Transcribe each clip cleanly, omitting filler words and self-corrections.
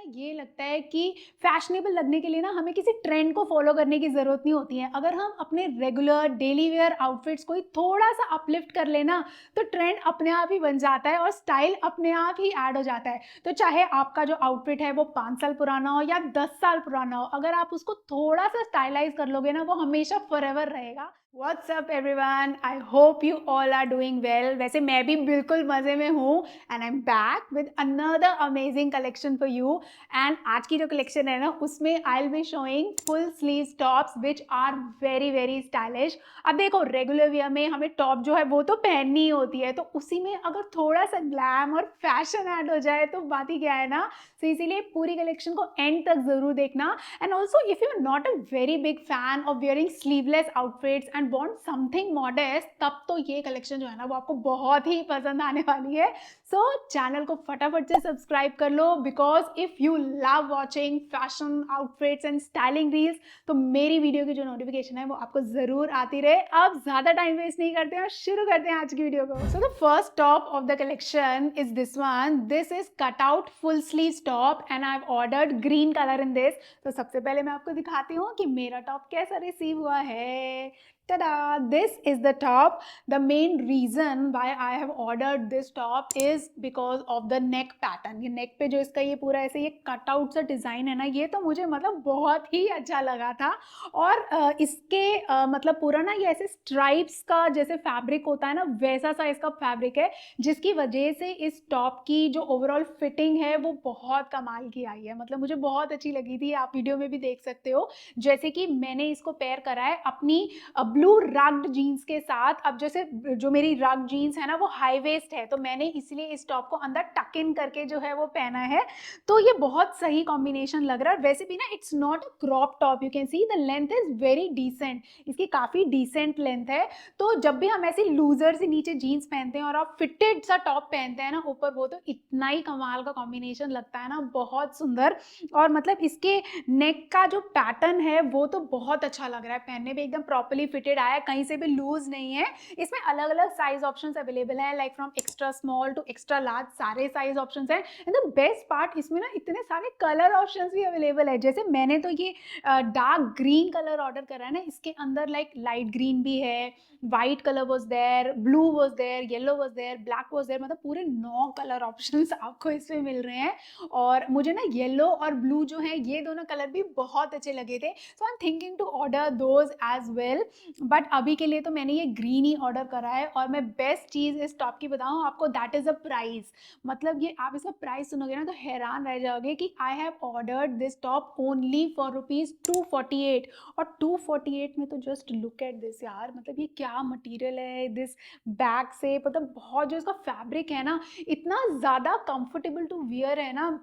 ये लगता है कि फैशनेबल लगने के लिए ना हमें किसी ट्रेंड को फॉलो करने की ज़रूरत नहीं होती है। अगर हम अपने रेगुलर डेली वेयर आउटफिट्स को ही थोड़ा-सा अपलिफ्ट कर लेना, तो ट्रेंड अपने आप ही बन जाता है और स्टाइल अपने आप ही ऐड हो जाता है। तो चाहे आपका जो आउटफिट है वो 5 साल पुराना हो या 10 साल पुराना हो, अगर आप उसको थोड़ा-सा स्टाइलाइज़ कर लोगे ना, वो हमेशा फॉरएवर रहेगा। What's up everyone, I hope you all are doing well. वैसे मैं भी बिल्कुल मज़े में हूँ and I am back with another amazing collection for you. And आज की जो कलेक्शन है ना, उसमें I will be showing full sleeve tops which are very very stylish. अब देखो, रेगुलर वियर में हमें टॉप जो है वो तो पहननी ही होती है, तो उसी में अगर थोड़ा सा ग्लैम और फैशन ऐड हो जाए तो बात ही क्या है ना। तो इसीलिए पूरी कलेक्शन को एंड तक जरूर देखना। And also if you are not a very big fan of wearing sleeveless outfits and want something modest, तब तो ये कलेक्शन जो है ना वो आपको बहुत ही पसंद आने वाली है। सो चैनल को फटाफट से सब्सक्राइब कर लो, because if you love watching fashion outfits and styling reels, तो मेरी वीडियो की जो नोटिफिकेशन है वो आपको जरूर आती रहे। अब ज्यादा टाइम वेस्ट नहीं करते हैं और शुरू करते हैं आज की वीडियो को। So the first top of the collection is this one. This is cut out full sleeve top and I have ordered green colour in this. तो सबसे पहले मैं आपको दिखाती हूँ कि मेरा टॉप कैसा रिसीव हुआ है। tada, this is the top. The main reason why I have ordered this top is because of the neck pattern. ये neck पे जो इसका ये पूरा ऐसे ये कट आउट सा डिजाइन है ना, ये तो मुझे मतलब बहुत ही अच्छा लगा था। और इसके मतलब पूरा ना ये ऐसे स्ट्राइप्स का जैसे फैब्रिक होता है ना, वैसा सा इसका फैब्रिक है, जिसकी वजह से इस टॉप की जो ओवरऑल फिटिंग है वो बहुत कमाल की आई है। मतलब मुझे बहुत अच्छी लगी थी, आप वीडियो में भी देख सकते हो। जैसे कि मैंने इसको पेयर करा है अपनी ब्लू रग्ड जीन्स के साथ। अब जैसे जो मेरी रग जीन्स है ना वो हाई वेस्ट है, तो मैंने इसलिए इस टॉप को अंदर टक इन करके जो है वो पहना है। तो ये बहुत सही कॉम्बिनेशन लग रहा है। वैसे भी ना it's not a crop top, you can see the length is very decent, इसकी काफी डिसेंट लेंथ है। तो जब भी हम ऐसे लूजर से नीचे जीन्स पहनते हैं और आप फिटेड सा टॉप पहनते हैं ना ऊपर, वो तो इतना ही कमाल का कॉम्बिनेशन लगता है ना, बहुत सुंदर। और मतलब इसके नेक का जो पैटर्न है वो तो बहुत अच्छा लग रहा है, पहनने में एकदम प्रॉपर्ली फिटेड आया, कहीं से भी लूज नहीं है। इसमें अलग अलग साइज ऑप्शंस अवेलेबल है, like from extra small to extra large, सारे साइज ऑप्शंस हैं। एंड द बेस्ट पार्ट, इसमें ना इतने सारे कलर ऑप्शंस भी अवेलेबल है। जैसे मैंने तो ये डार्क ग्रीन कलर ऑर्डर करा है ना, इसके अंदर लाइक लाइट ग्रीन भी है, white colour was there, blue was there, yellow was there, black was there, मतलब पूरे 9 कलर ऑप्शंस आपको इसमें मिल रहे हैं। और मुझे ना येलो और ब्लू जो है ये दोनों कलर भी बहुत अच्छे लगे थे, so I am thinking to order those as well. But अभी के लिए तो मैंने ये ग्रीन ही ऑर्डर करा है। और मैं बेस्ट चीज़ इस टॉप की बताऊँ आपको, दैट इज़ अ प्राइस। मतलब ये आप इसका प्राइस सुनोगे ना तो हैरान रह जाओगे कि I have ordered this top only for ₹248। और 248 में तो जस्ट लुक एट दिस यार, मतलब ये क्या मटेरियल है, दिस बैक से मतलब बहुत जो इसका फैब्रिक है ना, इतना ज़्यादा कंफर्टेबल टू वियर है ना।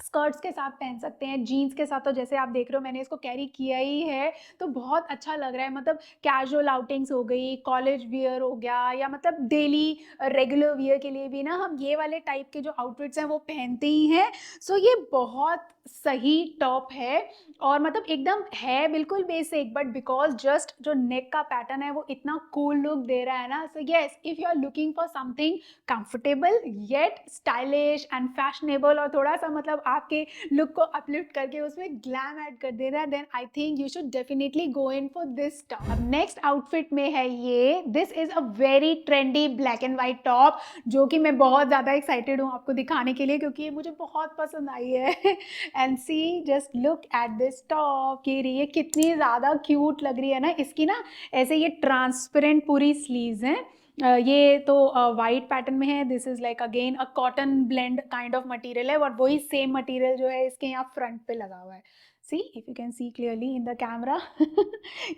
स्कर्ट्स के साथ पहन सकते हैं, जीन्स के साथ तो जैसे आप देख रहे हो मैंने इसको कैरी किया ही है, तो बहुत अच्छा लग रहा है। मतलब कैजुअल आउटिंग्स हो गई, कॉलेज वियर हो गया, या मतलब डेली रेगुलर वियर के लिए भी ना हम ये वाले टाइप के जो आउटफिट्स हैं वो पहनते ही हैं। सो ये बहुत सही टॉप है। और मतलब एकदम है बिल्कुल बेसिक, बट बिकॉज जस्ट जो नेक का पैटर्न है वो इतना कूल लुक दे रहा है ना। So yes, if you are looking for something comfortable yet stylish and fashionable, और थोड़ा सा मतलब आपके लुक को अपलिफ्ट करके उसमें ग्लैम ऐड कर दे रहा है, then I think you should definitely go in for this top. अब नेक्स्ट आउटफिट में है ये, this is a very trendy black and white top, जो कि मैं बहुत ज़्यादा एक्साइटेड हूँ आपको दिखाने के लिए, क्योंकि ये मुझे बहुत पसंद आई है। And see just look at this top, ये कितनी ज़्यादा क्यूट लग रही है ना। इसकी ना ऐसे ये ट्रांसपेरेंट पूरी स्लीव्स हैं। ये तो वाइट पैटर्न में है। This is like again a cotton blend kind of material है, और वही सेम मटेरियल जो है इसके यहाँ फ्रंट पे लगा हुआ है। See if you can see clearly in the camera.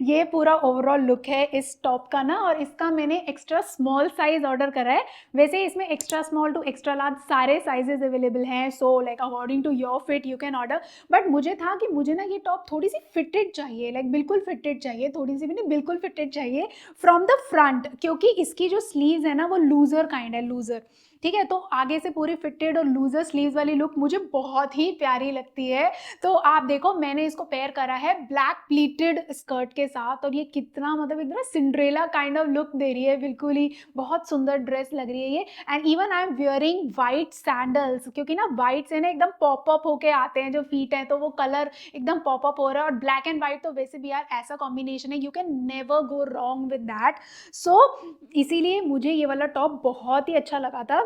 ये पूरा ओवरऑल लुक है इस टॉप का ना, और इसका मैंने एक्स्ट्रा स्मॉल साइज ऑर्डर करा है। वैसे इसमें extra small to extra large सारे साइजेस अवेलेबल हैं, so like according to your fit you can order. But मुझे था कि मुझे ना ये टॉप थोड़ी सी फिटेड चाहिए, लाइक बिल्कुल फिटेड चाहिए, थोड़ी सी भी नहीं बिल्कुल फिटेड चाहिए फ्रॉम द फ्रंट, क्योंकि इसकी जो स्लीव्स है ना वो लूजर काइंड है, लूजर। ठीक है, तो आगे से पूरी फिटेड और लूजर स्लीव्स वाली लुक मुझे बहुत ही प्यारी लगती है। तो आप देखो मैंने इसको पेयर करा है ब्लैक प्लीटेड स्कर्ट के साथ, और ये कितना मतलब एकदम सिंड्रेला काइंड ऑफ लुक दे रही है, बिल्कुल ही बहुत सुंदर ड्रेस लग रही है ये। And even I am wearing white sandals, क्योंकि ना वाइट से ना एकदम पॉप अप होके आते हैं जो फीट है, तो वो कलर एकदम पॉप अप हो रहा है। और ब्लैक एंड व्हाइट तो वैसे भी यार ऐसा कॉम्बिनेशन है, you can never go wrong with that. So इसीलिए मुझे ये वाला टॉप बहुत ही अच्छा लगा था।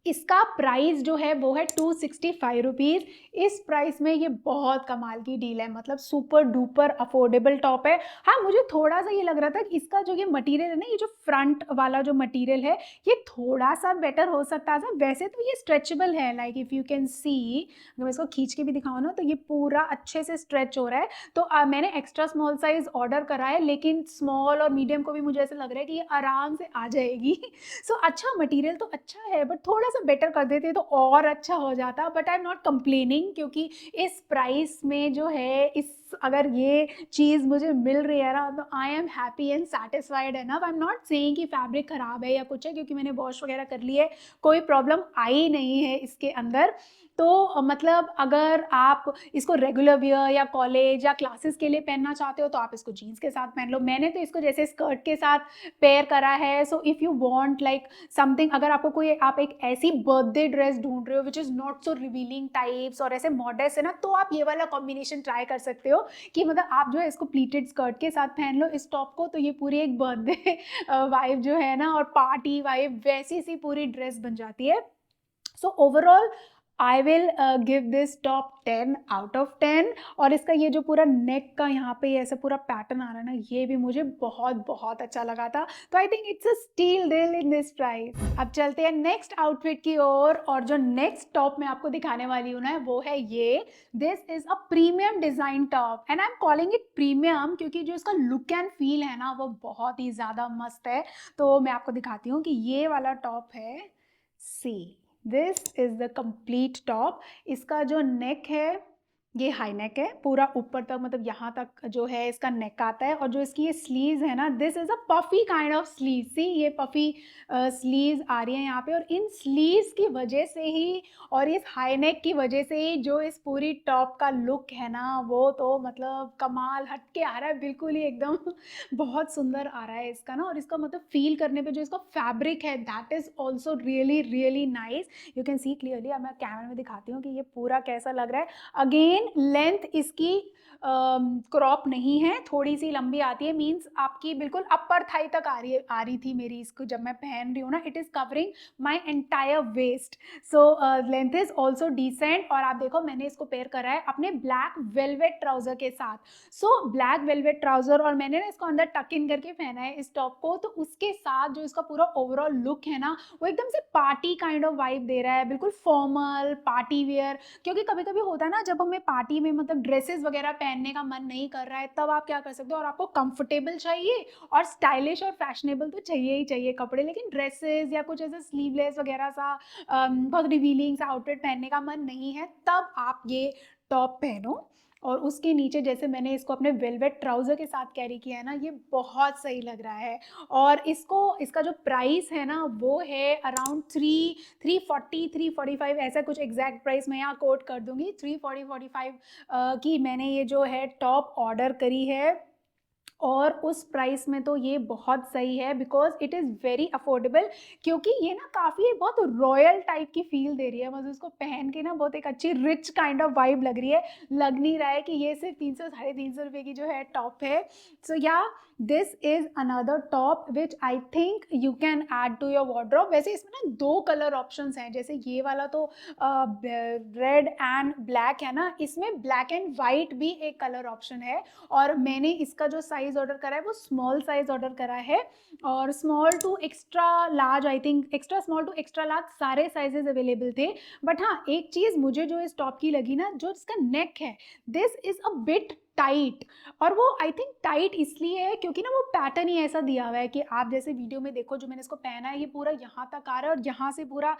इसका प्राइस जो है वो है 265 रुपीज़। इस प्राइस में ये बहुत कमाल की डील है, मतलब सुपर डुपर अफोर्डेबल टॉप है। हाँ, मुझे थोड़ा सा ये लग रहा था कि इसका जो ये मटेरियल है ना, ये जो फ्रंट वाला जो मटेरियल है, ये थोड़ा सा बेटर हो सकता था। वैसे तो ये स्ट्रेचेबल है, लाइक इफ़ यू कैन सी, अगर मैं इसको खींच के भी दिखाऊँ ना, तो ये पूरा अच्छे से स्ट्रेच हो रहा है। तो मैंने एक्स्ट्रा स्मॉल साइज ऑर्डर करा है, लेकिन स्मॉल और मीडियम को भी मुझे ऐसा लग रहा है कि ये आराम से आ जाएगी। सो अच्छा, मटेरियल तो अच्छा है, बट थोड़ा सा बेटर कर देते तो और अच्छा हो जाता। But I am not complaining, क्योंकि इस प्राइस में जो है, इस अगर ये चीज़ मुझे मिल रही है ना, तो I am happy and satisfied है ना। आई एम नॉट सेइंग कि फैब्रिक ख़राब है या कुछ है, क्योंकि मैंने वॉश वगैरह कर ली है, कोई प्रॉब्लम आई नहीं है इसके अंदर। तो मतलब अगर आप इसको रेगुलर वियर या कॉलेज या क्लासेस के लिए पहनना चाहते हो, तो आप इसको जीन्स के साथ पहन लो। मैंने तो इसको जैसे स्कर्ट के साथ पेयर करा है। So if you want like something, अगर आपको कोई, आप एक ऐसी बर्थडे ड्रेस ढूंढ रहे हो which is not so revealing types और ऐसे मॉडर्स है ना, तो आप ये वाला कॉम्बिनेशन ट्राई कर सकते हो कि मतलब आप जो है इसको प्लीटेड स्कर्ट के साथ पहन लो इस टॉप को, तो ये पूरी एक बर्थडे वाइब जो है ना, और पार्टी वाइब, वैसी सी पूरी ड्रेस बन जाती है। So overall I will give this top 10 out of 10। और इसका ये जो पूरा नेक का यहाँ पे ऐसा पूरा पैटर्न आ रहा है ना, ये भी मुझे बहुत बहुत अच्छा लगा था। तो I think it's a steal deal in this price. अब चलते हैं नेक्स्ट आउटफिट की ओर, और जो नेक्स्ट टॉप मैं आपको दिखाने वाली हूँ ना, वो है ये। This is a premium design top, and I am calling it premium क्योंकि जो इसका लुक एंड फील है ना, वो बहुत ही ज़्यादा मस्त है। तो मैं आपको दिखाती हूँ कि ये वाला टॉप है। See, this is the complete top. इसका जो नेक है, ये हाई नेक है पूरा ऊपर तक, मतलब यहाँ तक जो है इसका नेक आता है। और जो इसकी ये स्लीव्स है ना, this is a puffy kind of sleeve. See, ये पफी स्लीव्स आ रही है यहाँ पे, और इन स्लीव्स की वजह से ही और इस हाई नेक की वजह से ही जो इस पूरी टॉप का लुक है ना, वो तो मतलब कमाल हट के आ रहा है, बिल्कुल ही एकदम बहुत सुंदर आ रहा है इसका ना। और इसका मतलब फील करने पे जो इसका फैब्रिक है, that is also really really nice. You can see clearly. अब मैं कैमरे में दिखाती हूँ कि ये पूरा कैसा लग रहा है। अगेन लेंथ इसकी क्रॉप नहीं है, थोड़ी सी लंबी आती है, मीन्स आपकी बिल्कुल अपर थाई तक आ रही थी मेरी इसको जब मैं पहन रही हूँ ना। It is covering my entire waist. So length is also decent. और आप देखो मैंने इसको पेयर करा है अपने ब्लैक वेलवेट ट्राउजर के साथ। सो ब्लैक वेलवेट ट्राउजर, और मैंने ना इसको अंदर टक इन करके पहना है इस टॉप को, तो उसके साथ जो इसका पूरा ओवरऑल लुक है ना, वो एकदम से पार्टी काइंड ऑफ वाइब दे रहा है, बिल्कुल फॉर्मल पार्टी वेयर। क्योंकि कभी कभी होता है ना, जब हमें पार्टी में मतलब ड्रेसेस वगैरह पहनने का मन नहीं कर रहा है, तब आप क्या कर सकते हो, और आपको कंफर्टेबल चाहिए और स्टाइलिश और फैशनेबल तो चाहिए ही चाहिए कपड़े, लेकिन ड्रेसेस या कुछ ऐसे स्लीवलेस वगैरह सा बहुत रिवीलिंग सा आउटफिट पहनने का मन नहीं है, तब आप ये टॉप पहनो। और उसके नीचे जैसे मैंने इसको अपने वेलवेट ट्राउज़र के साथ कैरी किया है ना, ये बहुत सही लग रहा है। और इसको, इसका जो प्राइस है ना, वो है अराउंड 340 345, ऐसा कुछ एग्जैक्ट प्राइस मैं यहाँ कोट कर दूंगी। 340 45 की मैंने ये जो है टॉप ऑर्डर करी है। और उस प्राइस में तो ये बहुत सही है, because it is very affordable. क्योंकि ये ना काफ़ी बहुत रॉयल टाइप की फील दे रही है, मतलब उसको पहन के ना बहुत एक अच्छी रिच काइंड ऑफ वाइब लग रही है। लग नहीं रहा है कि ये सिर्फ 300 साढ़े 300 रुपये की जो है टॉप है। So yeah this is another top which I think you can add to your wardrobe. वैसे इसमें ना दो कलर ऑप्शंस हैं, जैसे ये वाला तो रेड एंड ब्लैक है ना, इसमें ब्लैक एंड वाइट भी एक कलर ऑप्शन है। और मैंने इसका जो साइज ऑर्डर करा है वो स्मॉल साइज ऑर्डर करा है, और small to extra large, I think extra small to extra large सारे साइजेस अवेलेबल थे। बट हाँ, एक चीज़ मुझे जो इस टॉप की लगी ना, जो इसका नेक है, this is a bit tight, और वो आई थिंक टाइट इसलिए है क्योंकि ना वो पैटर्न ही ऐसा दिया हुआ है कि आप जैसे वीडियो में देखो जो मैंने इसको पहना है, ये पूरा यहाँ तक आ रहा है और यहाँ से पूरा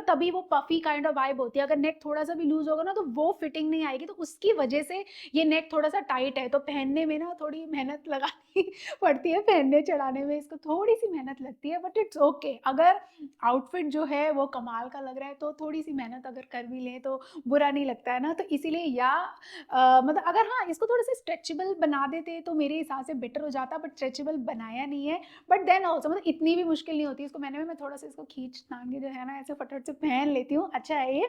तभी वो पफी काइंड ऑफ वाइब होती है। अगर नेक थोड़ा सा भी लूज होगा ना तो वो फिटिंग नहीं आएगी, तो उसकी वजह से ये नेक थोड़ा सा टाइट है। तो पहनने में ना थोड़ी मेहनत लगानी पड़ती है, पहनने चढ़ाने में इसको थोड़ी सी मेहनत लगती है, बट इट्स ओके। अगर आउटफिट जो है वो कमाल का लग रहा है तो थोड़ी सी मेहनत अगर कर भी लें तो बुरा नहीं लगता है ना। तो इसीलिए या मतलब अगर हाँ इसको थोड़ा सा स्ट्रेचेबल बना देते तो मेरे हिसाब से बेटर हो जाता, बट स्ट्रेचेबल बनाया नहीं है। बट देन ऑल्सो मतलब इतनी भी मुश्किल नहीं होती इसको मैंने मैं थोड़ा सा इसको खींच तान के जो है ना ऐसे फटाफट से पहन लेती हूँ, अच्छा है ये।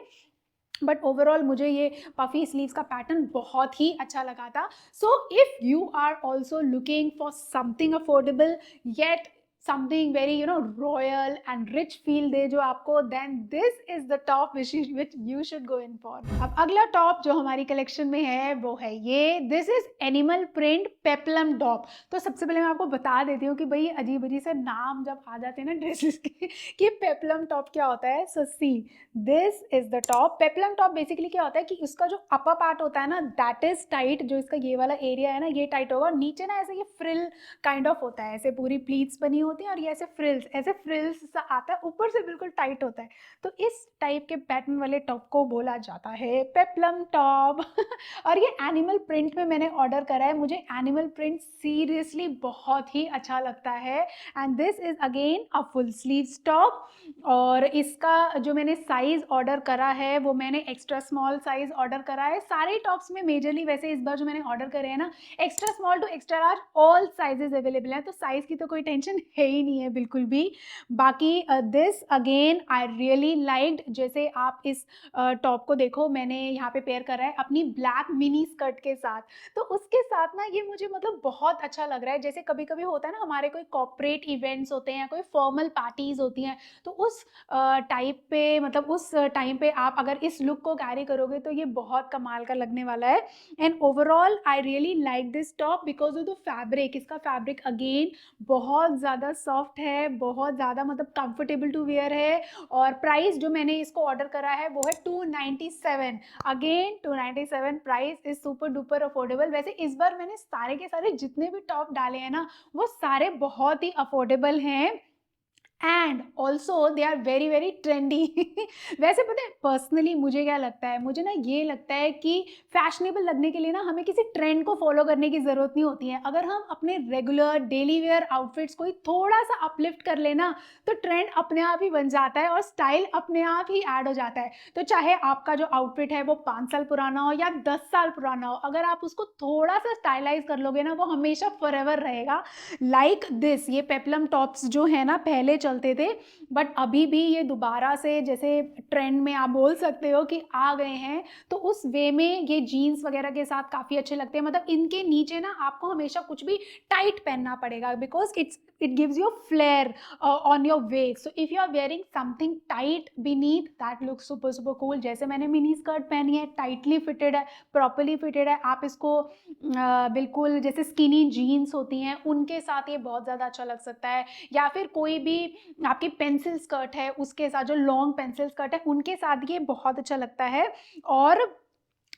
बट ओवरऑल मुझे ये पफी स्लीव्स का पैटर्न बहुत ही अच्छा लगा था। So if you are also looking for something affordable yet something very royal and rich feel दे जो आपको, then this is the top which you should go in for. अब अगला टॉप जो हमारी कलेक्शन में है वो है ये, this is animal print peplum top. तो सबसे पहले मैं आपको बता देती हूँ कि भाई अजीब अजीब से नाम जब आ जाते हैं ना ड्रेसेस के कि पेप्लम टॉप क्या होता है। So see this is the top. Peplum top basically क्या होता है कि उसका जो अपर पार्ट होता है ना दैट इज टाइट, जो इसका ये वाला एरिया है ना ये टाइट होगा, और नीचे ना ऐसे ये फ्रिल काइंड ऑफ होता है, ऐसे पूरी प्लीट्स बनी होती हैं और ये ऐसे फ्रिल्स सा आता है, ऊपर से बिल्कुल टाइट होता है। तो इस टाइप के पैटर्न वाले टॉप को बोला जाता है पेप्लम टॉप। और ये एनिमल प्रिंट में मैंने ऑर्डर करा है, मुझे एनिमल प्रिंट सीरियसली बहुत ही अच्छा लगता है। And this is again a full sleeves top, और इसका जो मैंने साइज ऑर्डर करा है वो मैंने एक्स्ट्रा स्मॉल साइज ऑर्डर करा है। सारे टॉप्स में मेजरली वैसे इस बार जो मैंने ऑर्डर करे हैं ना extra small to extra large all sizes available हैं, तो साइज की तो कोई टेंशन है ही नहीं है बिल्कुल भी। बाकी this again I really liked, जैसे आप इस टॉप को देखो मैंने यहाँ पे पेयर करा है अपनी ब्लैक मिनी स्कर्ट के साथ, तो उसके साथ ना ये मुझे मतलब बहुत अच्छा लग रहा है। जैसे कभी कभी होता है ना हमारे कोई कॉर्पोरेट इवेंट्स होते हैं, कोई फॉर्मल पार्टीज होती हैं, तो उस टाइप पे मतलब उस टाइम पे आप अगर इस लुक को कैरी करोगे तो ये बहुत कमाल का लगने वाला है। And overall I really like this top because of the fabric. इसका फैब्रिक अगेन बहुत ज़्यादा सॉफ्ट है, बहुत ज़्यादा मतलब कंफर्टेबल टू वेयर है। और प्राइस जो मैंने इसको ऑर्डर करा है वो है 297। Again 297 price is super duper affordable. वैसे इस बार मैंने सारे के सारे जितने भी टॉप डाले हैं ना वो सारे बहुत ही अफोर्डेबल हैं and also they are very very trendy. वैसे पता है पर्सनली मुझे क्या लगता है, मुझे ना ये लगता है कि फैशनेबल लगने के लिए ना हमें किसी ट्रेंड को फॉलो करने की ज़रूरत नहीं होती है। अगर हम अपने रेगुलर डेली वेयर आउटफिट्स को ही थोड़ा सा अपलिफ्ट कर लेना तो ट्रेंड अपने आप ही बन जाता है और स्टाइल अपने आप ही ऐड हो जाता है। तो चाहे आपका जो आउटफिट है वो 5 साल पुराना हो या 10 साल पुराना हो, अगर आप उसको थोड़ा सा स्टाइलाइज कर लोगे ना वो हमेशा फॉरएवर रहेगा। लाइक दिस, ये पेप्लम टॉप्स जो है ना पहले चलते थे बट अभी भी ये दोबारा से जैसे ट्रेंड में आप बोल सकते हो कि आ गए हैं, तो उस वे में ये जीन्स वगैरह के साथ काफ़ी अच्छे लगते हैं। मतलब इनके नीचे ना आपको हमेशा कुछ भी टाइट पहनना पड़ेगा because it gives you a flare on your waist. So if you are wearing something tight beneath that looks super super cool. जैसे मैंने मिनी स्कर्ट पहनी है, टाइटली फिटेड है, प्रॉपरली फिटेड है, आप इसको बिल्कुल जैसे स्किनी जीन्स होती हैं उनके साथ ये बहुत ज़्यादा अच्छा लग सकता है, या फिर कोई भी आपकी पेंसिल स्कर्ट है उसके साथ, जो लॉन्ग पेंसिल स्कर्ट है उनके साथ ये बहुत अच्छा लगता है। और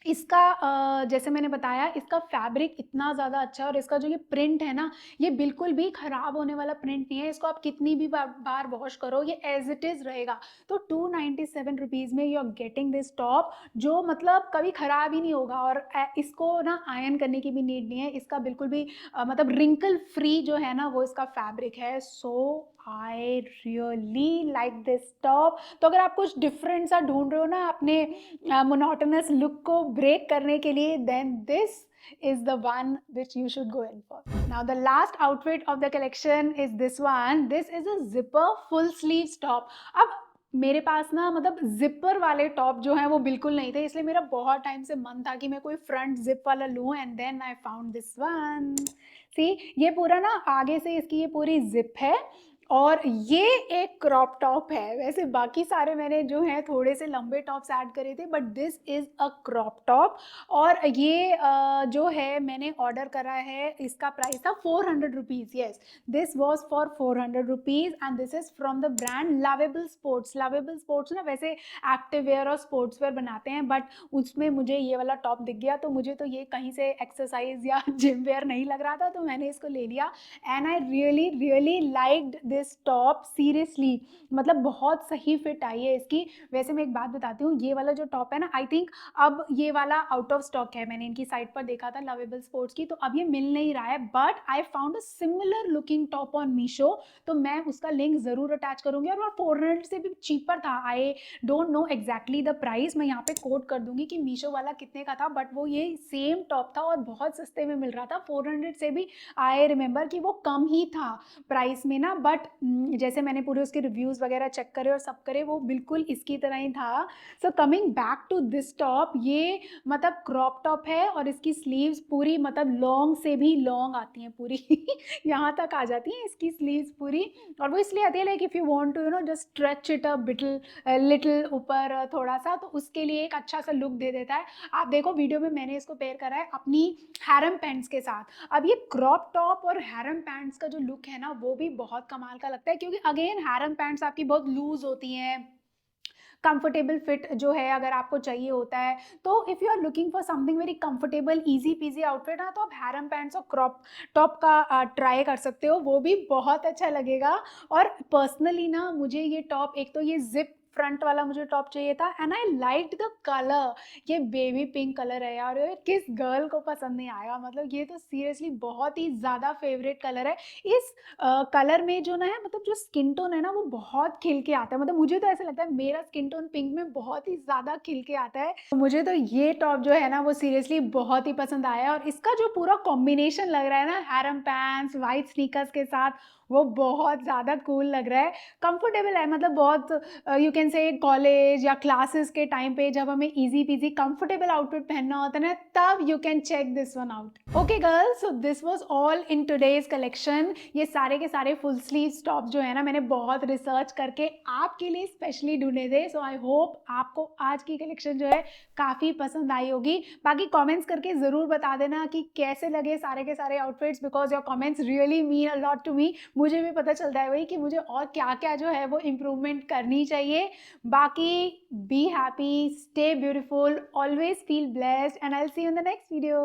इसका जैसे मैंने बताया इसका फैब्रिक इतना ज़्यादा अच्छा है और इसका जो ये प्रिंट है ना ये बिल्कुल भी ख़राब होने वाला प्रिंट नहीं है। इसको आप कितनी भी बार वॉश करो ये एज इट इज़ रहेगा। तो 297 रुपीज़ में you are getting this top जो मतलब कभी ख़राब ही नहीं होगा, और इसको ना आयरन करने की भी नीड नहीं है। इसका बिल्कुल भी मतलब रिंकल फ्री जो है ना वो इसका फैब्रिक है। So I really like this top. तो अगर आप कुछ डिफरेंट सा ढूंढ रहे हो ना अपने मोनोटोनस लुक को ब्रेक करने के लिए, then this is the one which you should go in for. Now the last outfit of the collection is this one. This is a zipper full sleeves top. अब मेरे पास ना मतलब zipper वाले top जो हैं वो बिल्कुल नहीं थे, इसलिए मेरा बहुत टाइम से मन था कि मैं कोई फ्रंट जिप वाला लूँ, and then I found this one. See ये पूरा ना आगे से इसकी ये पूरी जिप है और ये एक क्रॉप टॉप है। वैसे बाकी सारे मैंने जो है थोड़े से लंबे टॉप्स ऐड करे थे, but this is a crop top. और ये जो है मैंने ऑर्डर करा है, इसका प्राइस था 400 rupees. Yes, this was for 400 rupees and this is from the brand lovable sports. Lovable sports ना वैसे एक्टिव वेयर और स्पोर्ट्स वेयर बनाते हैं, बट उसमें मुझे ये वाला टॉप दिख गया, तो मुझे तो ये कहीं से एक्सरसाइज या जिम वेयर नहीं लग रहा था, तो मैंने इसको ले लिया। And I really really liked this top seriously. मतलब बहुत सही फिट आई है इसकी। वैसे मैं एक बात बताती हूँ, ये वाला जो टॉप है ना, आई थिंक अब ये वाला आउट ऑफ स्टॉक है। मैंने इनकी साइट पर देखा था लवेबल स्पोर्ट्स की, तो अब ये मिल नहीं रहा है, but I found a similar looking top on Meesho, तो मैं उसका लिंक ज़रूर अटैच करूँगी। और वो 400 से भी चीपर था। I don't know exactly the price, मैं यहाँ पे कोट कर दूंगी कि मीशो वाला कितने का था, बट वो ये सेम टॉप था और बहुत सस्ते में मिल रहा था। 400 से भी आई रिमेंबर कि वो कम ही था प्राइस में ना, बट जैसे मैंने पूरे उसके रिव्यूज़ वगैरह चेक करे और सब करे, वो बिल्कुल इसकी तरह ही था। So coming back to this top, ये मतलब क्रॉप टॉप है और इसकी स्लीव्स पूरी मतलब लॉन्ग से भी लॉन्ग आती हैं पूरी यहाँ तक आ जाती हैं इसकी स्लीव्स पूरी। और वो इसलिए आती है like if you want to just stretch it a bit little ऊपर थोड़ा सा, तो उसके लिए एक अच्छा सा लुक दे देता है। आप देखो वीडियो में मैंने इसको पेयर करा है अपनी हैरम पैंट्स के साथ। अब ये क्रॉप टॉप और हैरम पैंट्स का जो लुक है ना, वो भी बहुत कमाल का लगता है, क्योंकि अगेन हैरम पैंट्स आपकी बहुत लूज होती हैं, कंफर्टेबल फिट जो है अगर आपको चाहिए होता है, तो if you are looking for something very comfortable easy PG outfit ना, तो आप हैरम पैंट्स और क्रॉप टॉप का ट्राई कर सकते हो, वो भी बहुत अच्छा लगेगा। और पर्सनली ना मुझे ये टॉप, एक तो ये जिप फ्रंट वाला मुझे टॉप चाहिए था, and I liked the colour. ये बेबी पिंक कलर है यार, ये किस गर्ल को पसंद नहीं आएगा। मतलब ये तो सीरियसली बहुत ही ज़्यादा फेवरेट कलर है। इस कलर में जो ना है, मतलब जो स्किन टोन है ना, वो बहुत खिल के आता है। मतलब मुझे तो ऐसा लगता है मेरा स्किन टोन पिंक में बहुत ही ज़्यादा खिल के आता है। तो मुझे तो ये टॉप जो है ना, वो सीरियसली बहुत ही पसंद आया है। और इसका जो पूरा कॉम्बिनेशन लग रहा है ना, हैरम पैंट्स वाइट स्नीकर्स के साथ, वो बहुत ज़्यादा कूल लग रहा है। कंफर्टेबल है, मतलब बहुत यू कैन से कॉलेज या क्लासेस के टाइम पे जब हमें इजी पीजी कंफर्टेबल आउटफिट पहनना होता है ना, तब you can check this one out. Okay girls, so this was all in today's collection. ये सारे के सारे फुल स्लीव टॉप जो है ना, मैंने बहुत रिसर्च करके आपके लिए स्पेशली ढूंढे थे। सो आई होप आपको आज की कलेक्शन जो है काफ़ी पसंद आई होगी। बाकी कमेंट्स करके ज़रूर बता देना कि कैसे लगे सारे के सारे outfits, because your comments really mean a lot to me. मुझे भी पता चलता है वही कि मुझे और क्या क्या जो है वो इम्प्रूवमेंट करनी चाहिए। बाकी be happy, stay beautiful, always feel blessed, and I will see you in the next video.